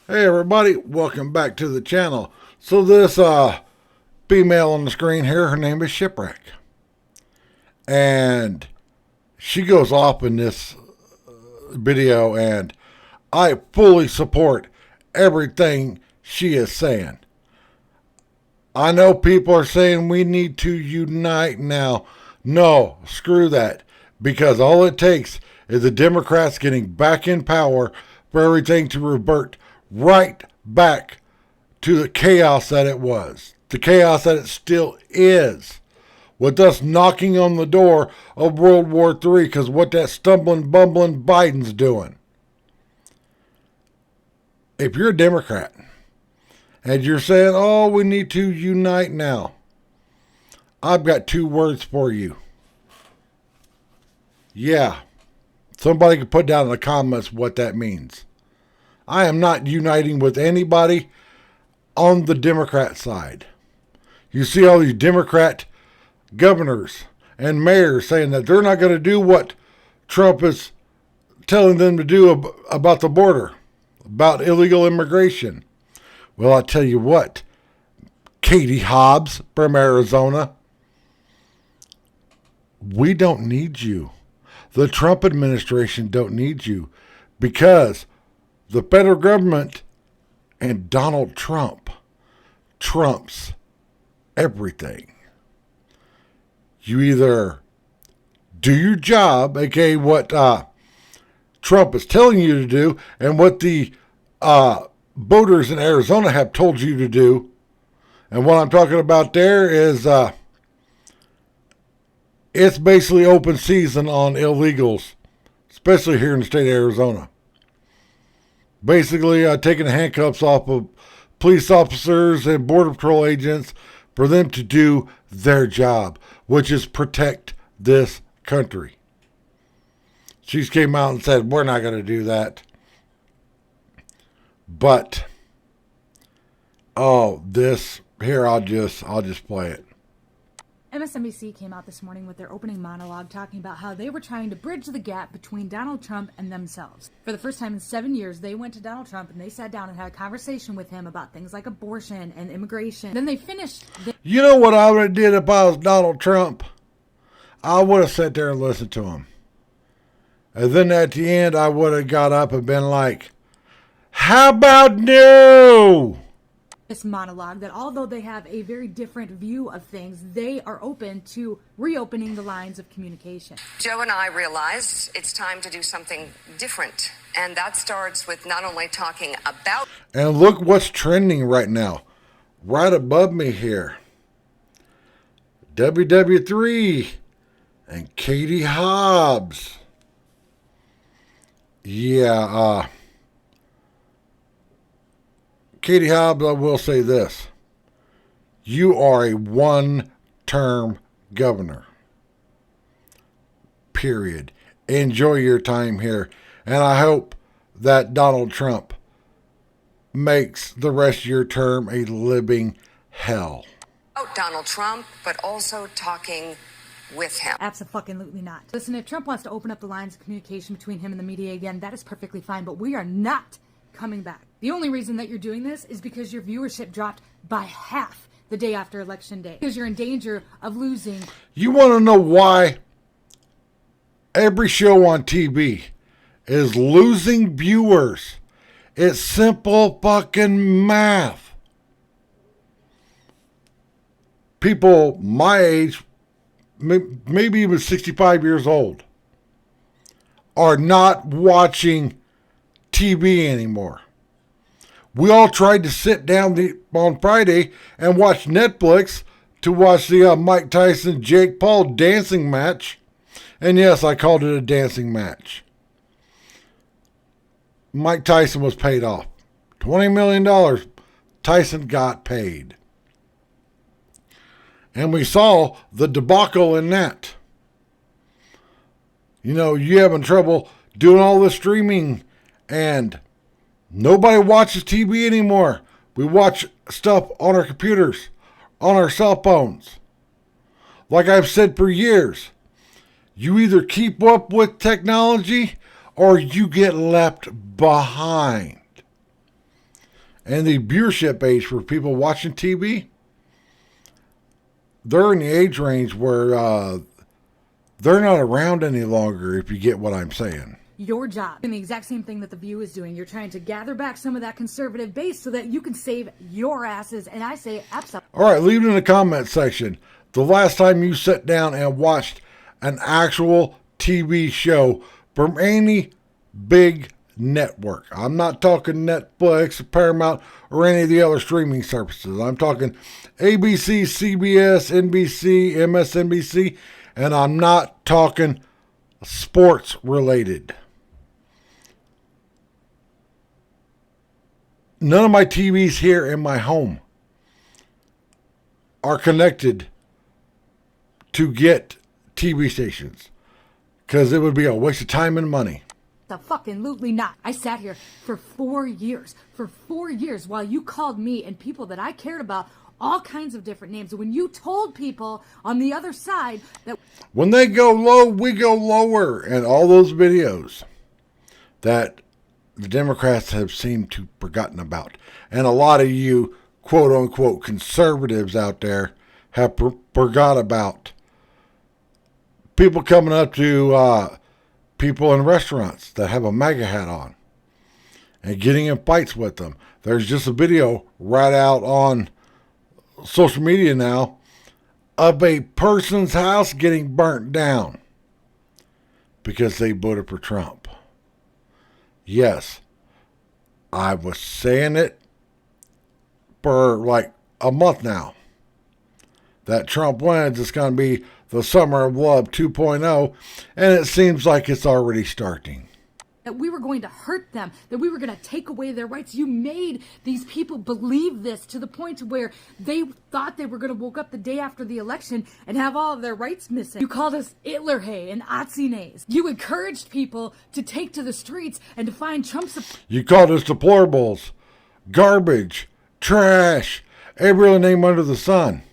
Hey everybody, welcome back to the channel. So this female on the screen here, her name is Shipwreck. And she goes off in this video and I fully support everything she is saying. I know people are saying we need to unite now. No, screw that. Because all it takes is the Democrats getting back in power for everything to revert right back to the chaos that it was. The chaos that it still is. With us knocking on the door of World War III because what that stumbling, bumbling Biden's doing. If you're a Democrat and you're saying, oh, we need to unite now, I've got two words for you. Yeah. Somebody can put down in the comments what that means. I am not uniting with anybody on the Democrat side. You see all these Democrat governors and mayors saying that they're not going to do what Trump is telling them to do about the border, about illegal immigration. Well, I'll tell you what, Katie Hobbs from Arizona, we don't need you. The Trump administration don't need you because the federal government and Donald Trump trumps everything. You either do your job, aka what Trump is telling you to do, and what the voters in Arizona have told you to do. And what I'm talking about there is it's basically open season on illegals, especially here in the state of Arizona. Basically, taking the handcuffs off of police officers and border patrol agents for them to do their job, which is protect this country. She came out and said, we're not going to do that. But, this here, I'll just play it. MSNBC came out this morning with their opening monologue talking about how they were trying to bridge the gap between Donald Trump and themselves. For the first time in 7 years, they went to Donald Trump and they sat down and had a conversation with him about things like abortion and immigration. Then they finished. You know what I would have did if I was Donald Trump? I would have sat there and listened to him. And then at the end, I would have got up and been like, how about no? This monologue that although they have a very different view of things, they are open to reopening the lines of communication. Joe and I realized it's time to do something different. And that starts with not only talking about... And look what's trending right now. Right above me here. WW3 and Katie Hobbs. Yeah, Katie Hobbs, I will say this. You are a one-term governor. Period. Enjoy your time here. And I hope that Donald Trump makes the rest of your term a living hell. Donald Trump, but also talking with him. Absolutely not. Listen, if Trump wants to open up the lines of communication between him and the media again, that is perfectly fine, but we are not coming back. The only reason that you're doing this is because your viewership dropped by half the day after Election Day. Because you're in danger of losing. You want to know why every show on TV is losing viewers? It's simple fucking math. People my age, maybe even 65 years old, are not watching TV anymore. We all tried to sit down on Friday and watch Netflix to watch the Mike Tyson Jake Paul dancing match. And yes, I called it a dancing match. Mike Tyson was paid off. $20 million. Tyson got paid. And we saw the debacle in that. You know, you having trouble doing all the streaming and nobody watches TV anymore. We watch stuff on our computers, on our cell phones. Like I've said for years, you either keep up with technology or you get left behind. And the viewership age for people watching TV, they're in the age range where they're not around any longer, if you get what I'm saying. Your job. And the exact same thing that The View is doing. You're trying to gather back some of that conservative base so that you can save your asses. And I say absolutely. All right, leave it in the comment section. The last time you sat down and watched an actual TV show from any big network. I'm not talking Netflix, Paramount, or any of the other streaming services. I'm talking ABC, CBS, NBC, MSNBC, and I'm not talking sports related. None of my TVs here in my home are connected to get TV stations because it would be a waste of time and money. Fucking-lutely not. I sat here for 4 years. For 4 years while you called me and people that I cared about all kinds of different names. When you told people on the other side that when they go low, we go lower. And all those videos that the Democrats have seemed to have forgotten about. And a lot of you, quote unquote, conservatives out there have forgot about. People coming up to people in restaurants that have a MAGA hat on and getting in fights with them. There's just a video right out on social media now of a person's house getting burnt down because they voted for Trump. Yes, I was saying it for like a month now that Trump wins. It's going to be the Summer of Love 2.0, and it seems like it's already starting. That we were going to hurt them, that we were going to take away their rights. You made these people believe this to the point where they thought they were going to woke up the day after the election and have all of their rights missing. You called us Hitlerhay and Nazis. You encouraged people to take to the streets and to find Trump support. You called us deplorables, garbage, trash, every other name under the sun.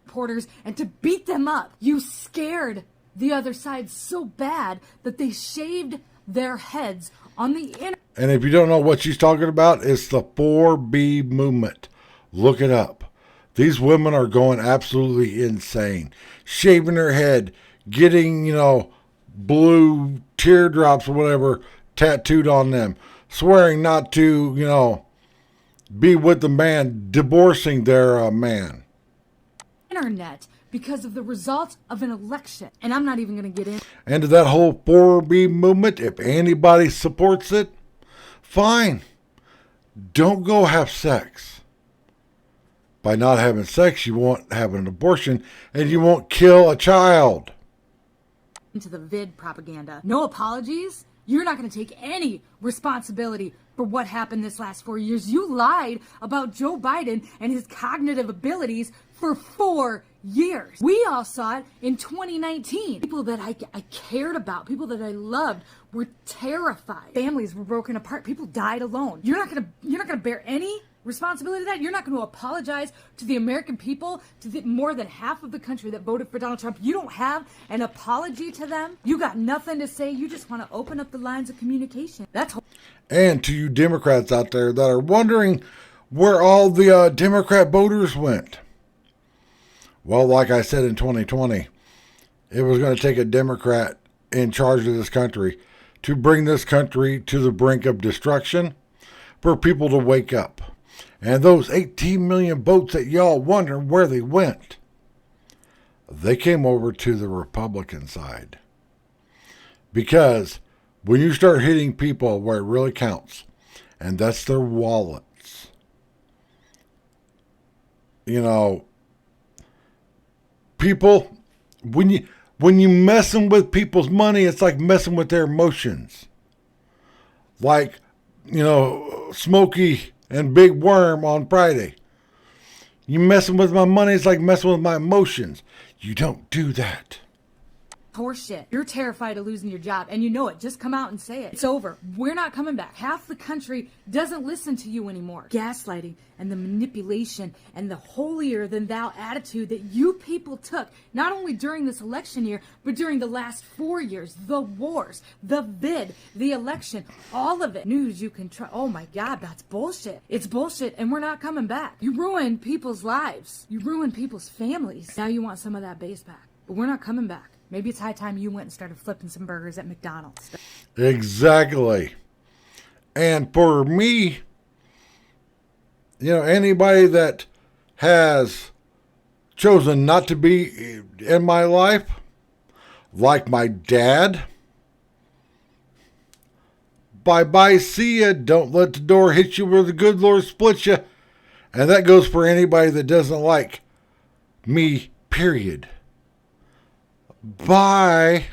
Supporters and to beat them up. You scared the other side so bad that they shaved their heads on the internet. And if you don't know what she's talking about, it's the 4B movement. Look it up. These women are going absolutely insane. Shaving their head, getting, blue teardrops or whatever tattooed on them. Swearing not to, be with the man, divorcing their man. Internet because of the results of an election. And I'm not even going to get in. And to that whole 4B movement, if anybody supports it, fine. Don't go have sex. By not having sex, you won't have an abortion and you won't kill a child. Into the vid propaganda. No apologies. You're not going to take any responsibility for what happened this last 4 years. You lied about Joe Biden and his cognitive abilities for 4 years. We all saw it in 2019. People that I cared about, people that I loved, were terrified. Families were broken apart. People died alone. You're not gonna bear any responsibility to that. You're not going to apologize to the American people, to the more than half of the country that voted for Donald Trump. You don't have an apology to them. You got nothing to say. You just want to open up the lines of communication. That's. And to you Democrats out there that are wondering where all the Democrat voters went. Well, like I said in 2020, it was going to take a Democrat in charge of this country to bring this country to the brink of destruction for people to wake up. And those 18 million votes that y'all wonder where they went, they came over to the Republican side. Because when you start hitting people where it really counts, and that's their wallets, people, when you messing with people's money, it's like messing with their emotions. Like, Smokey and Big Worm on Friday. You messing with my money, it's like messing with my emotions. You don't do that. Horseshit. You're terrified of losing your job, and you know it. Just come out and say it. It's over. We're not coming back. Half the country doesn't listen to you anymore. Gaslighting and the manipulation and the holier-than-thou attitude that you people took, not only during this election year, but during the last 4 years, the wars, the vid, the election, all of it. News you can trust. Oh my God, that's bullshit. It's bullshit, and we're not coming back. You ruined people's lives. You ruined people's families. Now you want some of that base back, but we're not coming back. Maybe it's high time you went and started flipping some burgers at McDonald's. Exactly. And for me, anybody that has chosen not to be in my life, like my dad, bye-bye, see ya. Don't let the door hit you where the good Lord split you. And that goes for anybody that doesn't like me, period. Bye.